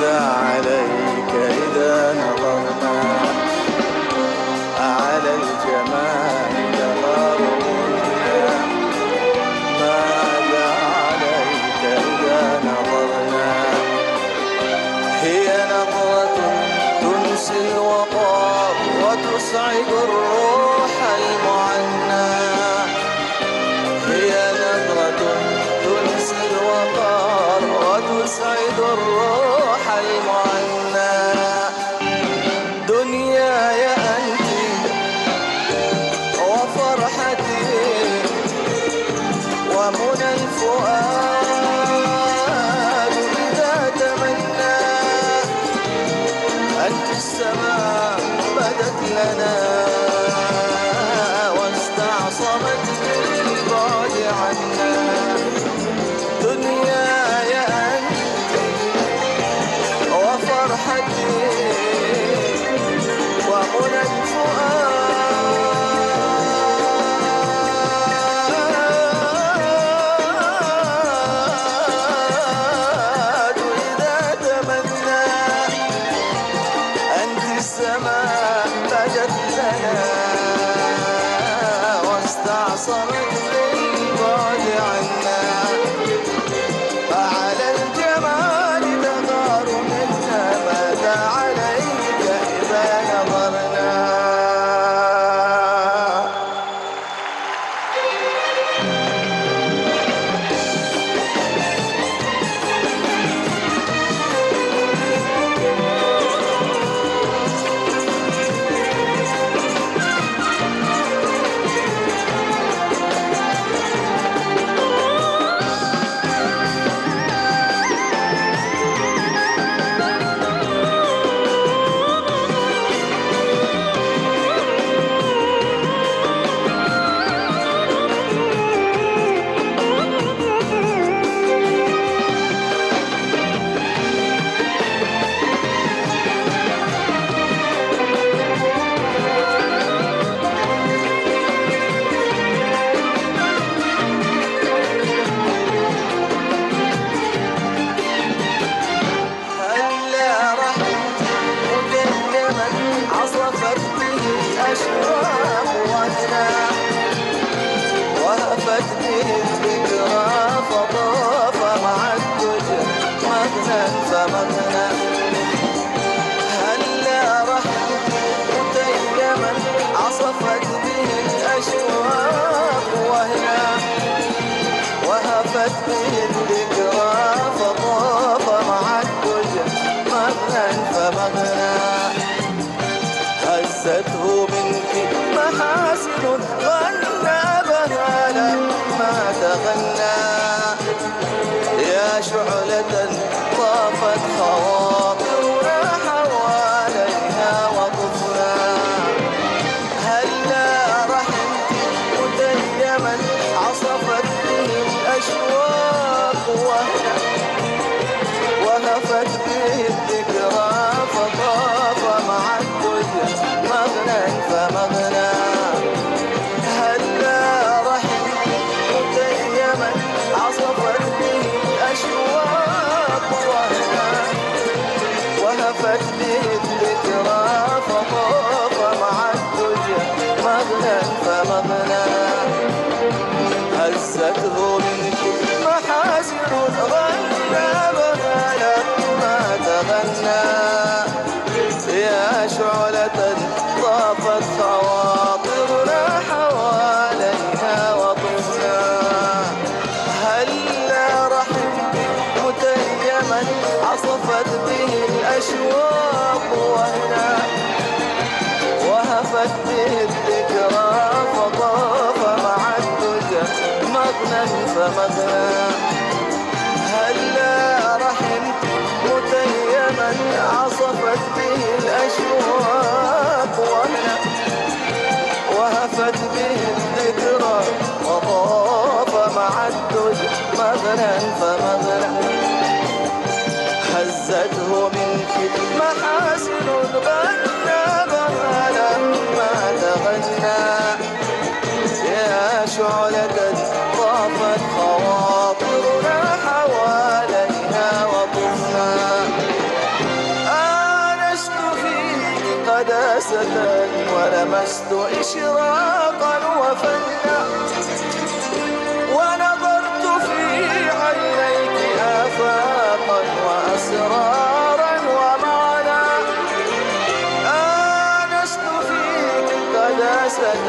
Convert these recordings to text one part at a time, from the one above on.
ماذا عليك إذا نظرنا على الجمال تغارنا؟ ماذا عليك إذا نظرنا؟ هي نظرة تنسي الوقار وتسعد الروح المعنى. هي نظرة تنسي الوقار وتسعد الروح المعنى. دنياي أنت وفرحتي ومنى الفؤاد إذا تمنى. أنت السماء بدت لنا واستعصمت بالبعد عنا. دنياي أنت وفرحتي ومنى الفؤاد إذا تمنى. أنت السماء بدت لنا واستعصمت بالبعد عنا. على الجمال تغار منا. ماذا عليك إذا نظرنا؟ أشواق وهنا وهفت به الذكرى فطاف مع الدجى مغنى فمغنى. هلا رحت متيما عصفت به الأشواق وهنا وهفت به الذكرى فطاف مع الدجى مغنى فمغنى. هزته منك محاسن غنى بها لما تغنى. يا شعلة طافت خواطرنا حواليها وطفنا. هلا رحمت متيما عصفت به الأشواق وهنا وهفت به الذكرى فطاف مع الدجى مغنى فمغنى. هلا رحمت متيما عصفت به الأشواق وهنا وهفت به الذكرى فطاف مع الدجى مغنى فمغنى. هزته منك محاسن غنى بها لما تغنى. يا شعلة طافت خواطرنا حواليها وطفنا. هلا رحمت متيما عصفت به الأشواق وهنا وهفت به الذكرى فطاف مع الدجى مغنى فمغنى. هلا رحمت متيما عصفت به الأشواق وهنا وهفت به الذكرى وطاف مع الدجى مغنى فمغنى. هزته منك محاسن غنى بها لما تغنى. يا شعلة طافت خواطرنا حواليها وطفنا. ولمست إشراقا وفنا ونظرت في عينيك آفاقا وأسرارا ومعنى آنست فيك قداسة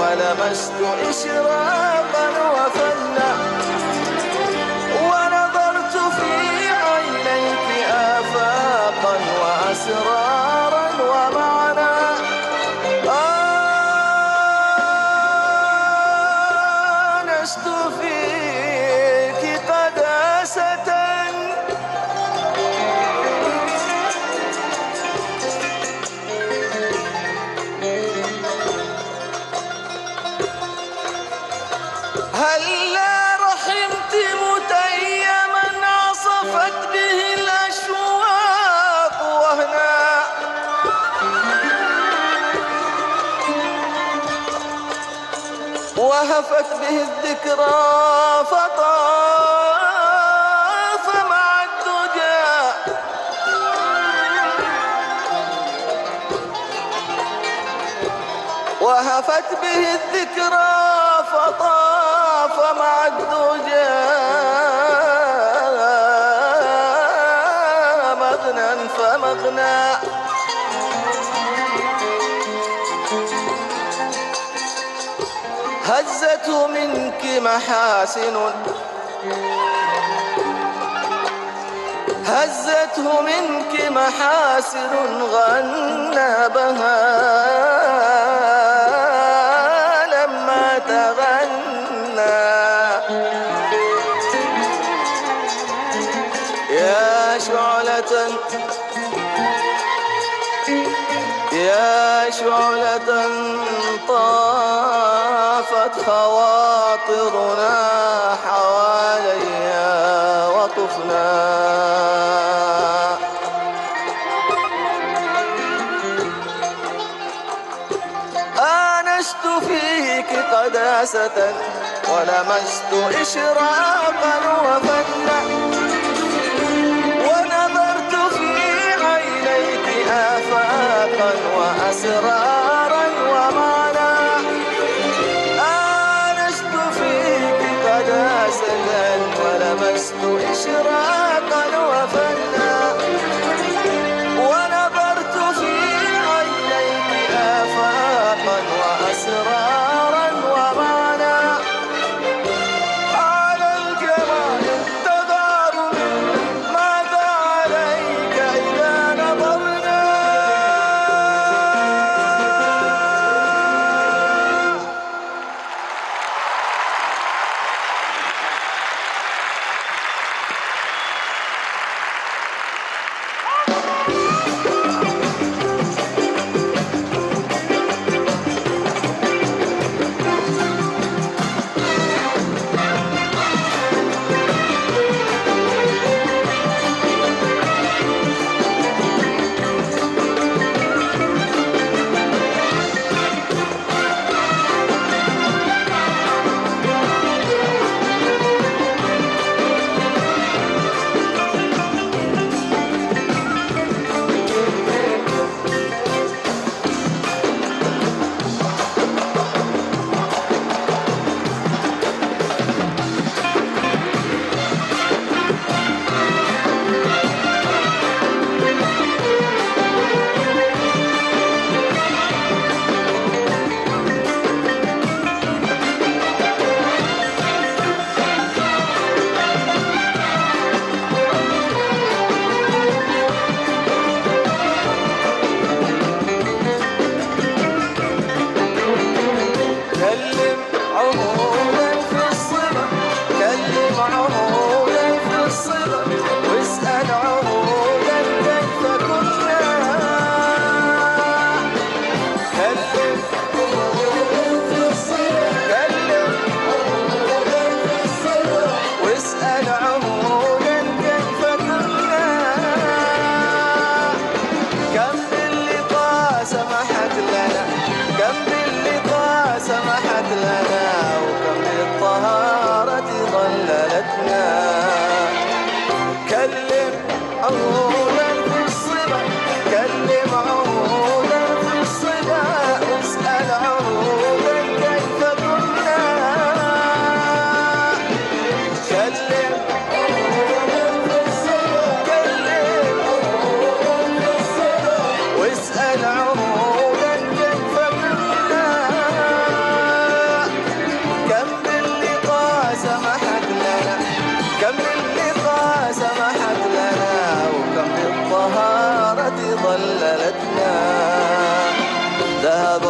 ولمست إشراقا وفنا ونظرت في عينيك آفاقا وأسرارا ومعنى آنست فيك قداسة هلا رحمت متيما عصفت به الأشواق وهنا وهفت به الذكرى فطاف مع الدجى وهفت به الذكرى فطاف مع الدجى مغنى فمغنى هزته منك محاسن هزته منك محاسن غنى بها لما تغنى يا شعلة يا شعلة طافت خواطرنا حواليها وطفنا آنست فيك قداسة ولمست إشراقا وفنا ونظرت في عينيك آفاقا وأسرارا ومعنى آنست فيك قداسة ولمست إشراقا وفنا ونظرت في عينيك آفاقا وأسرارا ومعنى على الجمال تغار ماذا عليك إذا نظرنا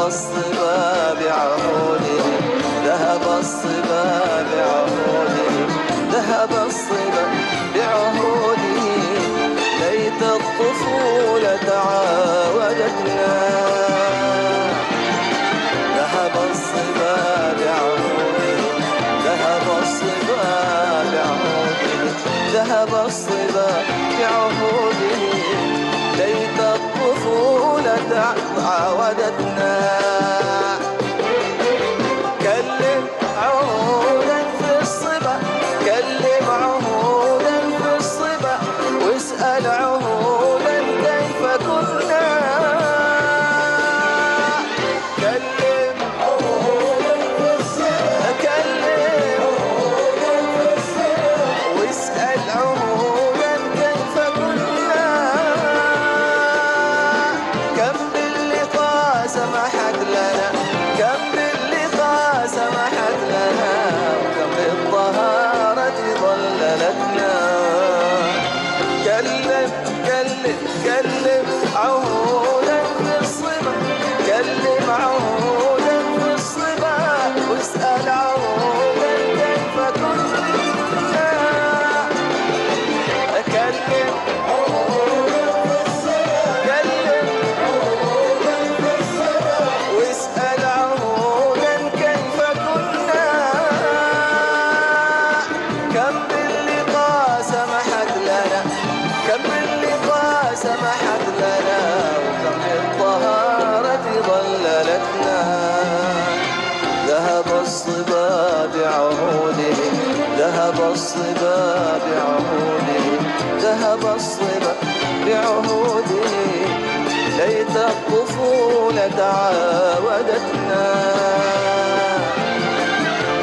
الصبا بعهوده، ذهب الصبا بعهوده، ذهب الصبا بعهوده. ليت الطفولة عاودتنا. ذهب الصبا بعهوده، ذهب الصبا بعهوده، ذهب الصبا بعهوده. ليت الطفولة عاودتنا. كلم عهودا في الصبا، كلم عهودا في الصبا، واسأل عهودا كيف كنا. كلم عهودا في الصبا، كلم عهودا في الصبا، واسأل عهودا كيف كنا. كم باللقاء سمحت لنا، كم باللقاء سمحت لنا، وكم بالطهارة ظللتنا. كلم كلم كلم عهودا في الصبا، كلم عهودا في الصبا، واسأل عهودا كيف كنا. كلم عهودا في الصبا، كلم عهودا في الصبا، واسأل عهودا كيف كنا. كم باللقاء سمحت لنا، كم باللقاء سمحت لنا، وكم بالطهارة ظللتنا. ذهب الصبا بعهوده، ذهب الصبا بعهوده، ذهب الصبا بعهوده. ليت الطفولة عاودتنا.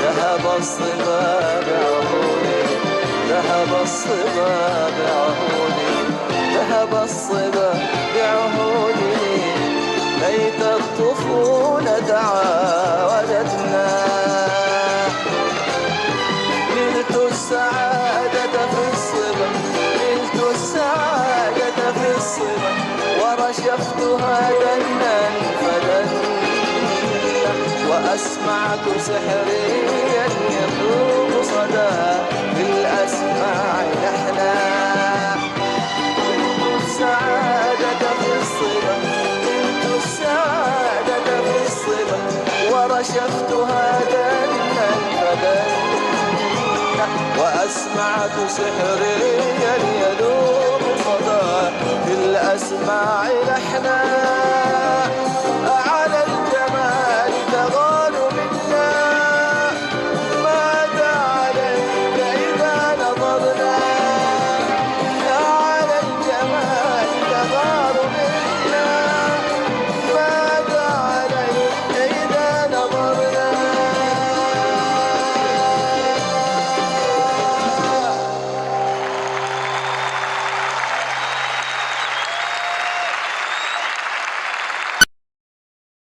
ذهب الصبا بعهوده، ذهب الصبا بعهوده، ذهب الصبا بعهوده. ليت الطفولة عاودتنا. نلت السعادة في الصبا، نلت السعادة في الصبا، ورشفتها دنا فدنا. وأسمعت سحريا يذوب صدى بالأسماع لحنا. نلت السعادة في الصبا، نلت السعادة في الصبا، ورشفتها دنا فدنا. وأسمعت سحريا يذوب صدى بالأسماع لحنا.